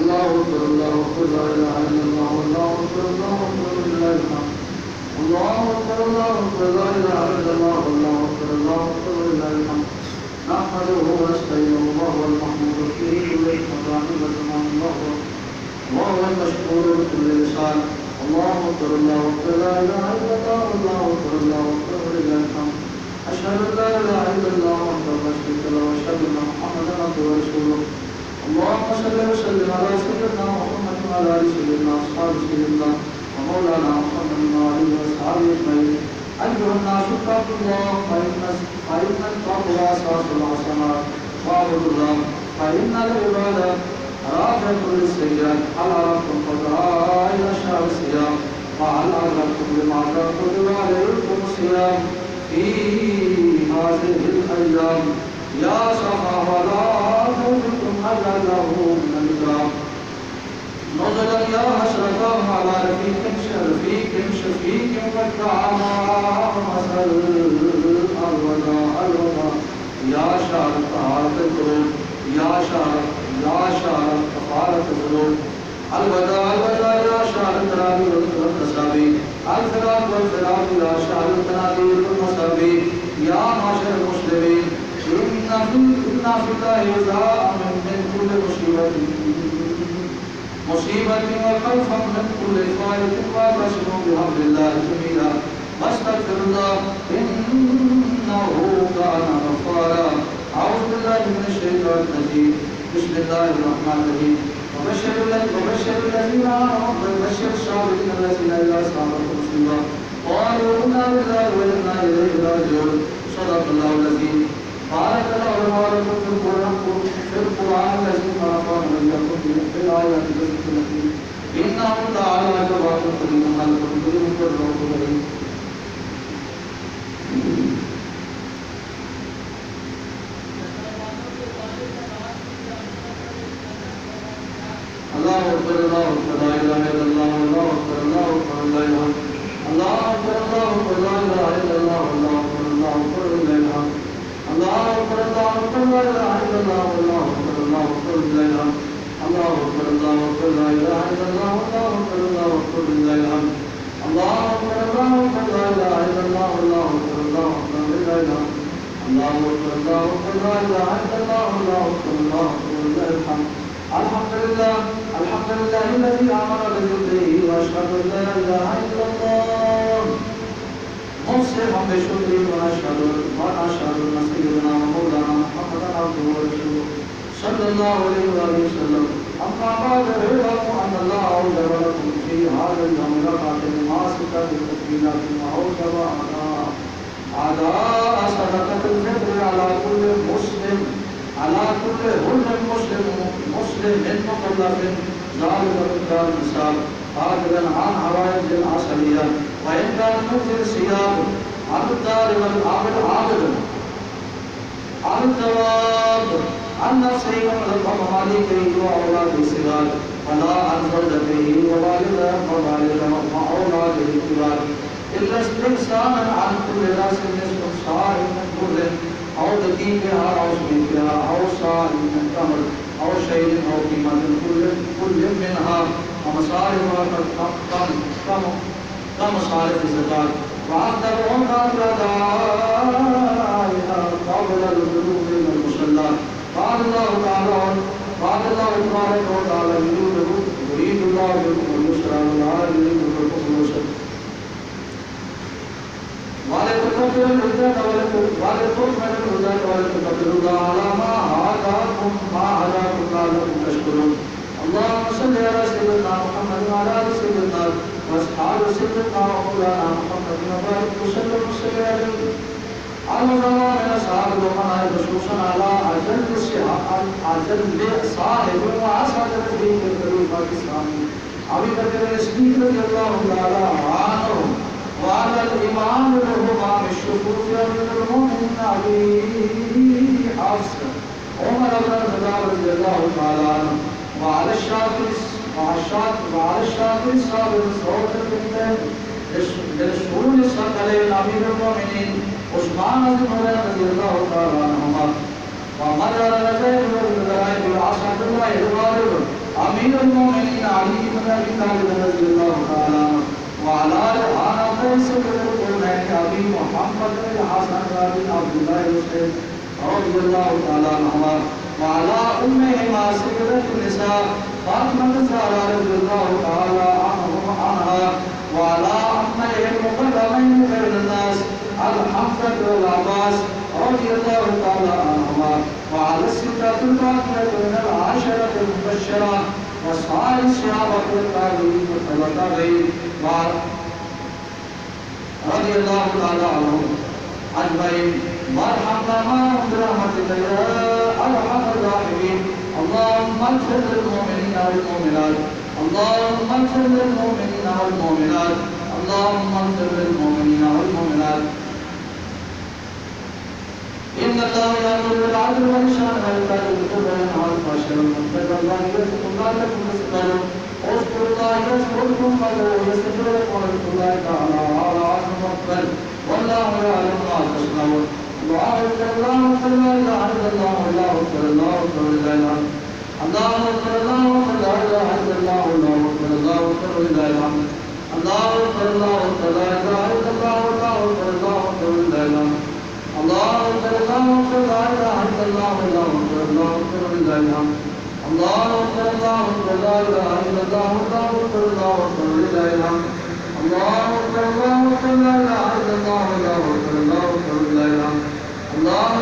الله أكبر الله أكبر لا إله إلا الله الله أكبر الله أكبر لله الحمد الله أكبر الله أكبر لا إله إلا الله الله أكبر الله أكبر لله الحمد نحمده ونستعينه وهو المحمود فيه إليه مدعو وزمان الله وهو المشكور بكل لسان الله أكبر الله أكبر لا إله إلا الله الله أكبر الله أكبر لله الحمد أشهد أن لا إله إلا الله وحده لا شريك له وأشهد أن محمدا عبده ورسوله اللهم صل وسلم على سيدنا محمد وعلى آل سيدنا أصحاب سيدنا ومولانا محمد وعلى آله وأصحابه أجمعين أيها الناس اتقوا الله فإن التقوى أساس الحسنات واعبدوا الله فإن العبادة رافعة للسيئات هل عرفتم فضائل شهر الصيام وهل أدركتم لما كتب عليكم الصيام في هذه الأيام يا صحابة لا تؤذكم أجله من الإكرام نزلا يا حسرة على رفيق شفيق قد دعانا مثل الوداع يا شهر طهارة القلوب يا شهر كفارة الذنوب الوداع يا شهر التراويح والتسابيح الفراق والفراق يا شهر التناديل والمسابيح يا معشر المسلمين إن في الله جزاء من كل مصيبة وخوفا من كل فائدة واعتصموا بحبل الله جميعا واستغفر الله إنه كان غفارا أعوذ بالله من الشيطان الرجيم بسم الله الرحمن الرحيم وبشر الذين آمنوا وبشر الصابرين الذين إذا أصابتهم مصيبة قالوا إنا لله وإنا إليه راجعون صدق الله العظيم بارك الله ولكم في القرآن الذي فرقنا وإياكم بالآيات التي إنه تعالى جواد كريم خلق كريم والروح كريم الله أكبر الله أكبر لا إله إلا الله الله أكبر الله أكبر لا إله الله أكبر الله أكبر لا إله إلا الله الله أكبر الله أكبر لا إله الله أكبر الله أكبر لا إله إلا الله الله أكبر الله أكبر لا إله الله أكبر الله أكبر لا إله إلا الله الله أكبر الله أكبر لا إله الله أكبر الله أكبر لا إله إلا الله الله أكبر الله أكبر لا إله الله أكبر الله أكبر لا إله إلا الله الله أكبر الله أكبر لا إله الحمد لله الذي أمر بذكره وأشهد أن لا إله إلا الله مسلما بشكره ونشهد أن سيدنا ومولانا محمدا عبده ورسوله صلى الله عليه وآله وسلم أما بعد اعلموا أن الله أوجب لكم في هذا اليوم ركعة مع ستة تكبيرات وأوجب أداء صدقة الفطر على كل مسلم مسلم مكلف ذلك مقدار النصاب قادرا عن حوائج العصرية وإن كان مثل صيام عن الدار والعابد عن الثواب عن نفسه ومالكه وأولاده الصغار ولا عن زوجته ووالده وأولاده الكبار إلا استحسانا عن كل راس نصف صاع من بر أو دقيقها أو سميكها أو صاع من تمر أو شيء أو قيمة كل منها ومصارفها كمصارف الزكاة وأكثرهم قبل أدائها قبل البلوغ من المصلى قال الله تبارك وتعالى يريد الله بكم اليسر ولا يريد بكم العسر ولتكبروا العزة ولتكبروا الله على ما هداكم لعلكم تشكرون اللهم صل على سيدنا محمد وعلى آل سيدنا وأصحاب سيدنا ومولانا محمد وبارك وسلم عليه على زمان أصحاب الأمراء خصوصا على أجل صاحب وأسعد الفريق الخليفة الإسلامي أبي بكر الصديق رضي الله تعالى عنه وعلى الإمام الهمام الشفوف أمير المؤمنين أبي حفص عمر بن الخطاب رضي الله تعالى عنه وعلى الشافعي الصابر الصوت الكريم للشؤون الثقلين أمير المؤمنين عثمان بن عفان رضي الله تعالى عنهما ومدى الرجال والمدائن والعصر الله الغالب أمير المؤمنين علي بن ابي طالب رضي الله تعالى عنه وعلى آل قيس بن القرنين ابي محمد بن الحسن بن عبد الله الحسين رضي الله تعالى عنهما وعلى امهما سيدة النساء فاطمة الزهراء رضي الله تعالى عنها وعلى عميه المقدمين بين الناس الحمزة والعباس رضي الله تعالى عنهما وعلى الستة الباقية من العشرة المبشرة وصائر الصحابة التابعين والتابعين رضي الله تعالى عنهم أجمعين وارحمنا معهم برحمتك يا أرحم الراحمين اللهم اغفر للمؤمنين والمؤمنات اللهم اغفر للمؤمنين والمؤمنات اللهم اغفر للمؤمنين والمؤمنات إن الله يأمر بالعدل والإحسان وإيتاء ذي القربى وينهى عن الفحشاء والمنكر والبغي يعظكم لعلكم تذكرون اذكروا الله يذكركم وادعوه يستجب لكم واذكروا الله تعالى على عظم أكبر والله يعلم ما تصنعون الله أكبر الله أكبر لا إله إلا الله الله أكبر الله أكبر لا إله الله أكبر الله أكبر لا إله إلا الله الله أكبر الله أكبر لا إله الله أكبر الله أكبر لا إله إلا الله الله أكبر الله أكبر لا إله الله أكبر الله أكبر لا إله إلا الله الله أكبر الله أكبر لا إله الله أكبر الله أكبر لا إله إلا الله الله أكبر الله أكبر لا إله الله أكبر الله أكبر لا إله إلا الله الله أكبر الله أكبر لا إله الله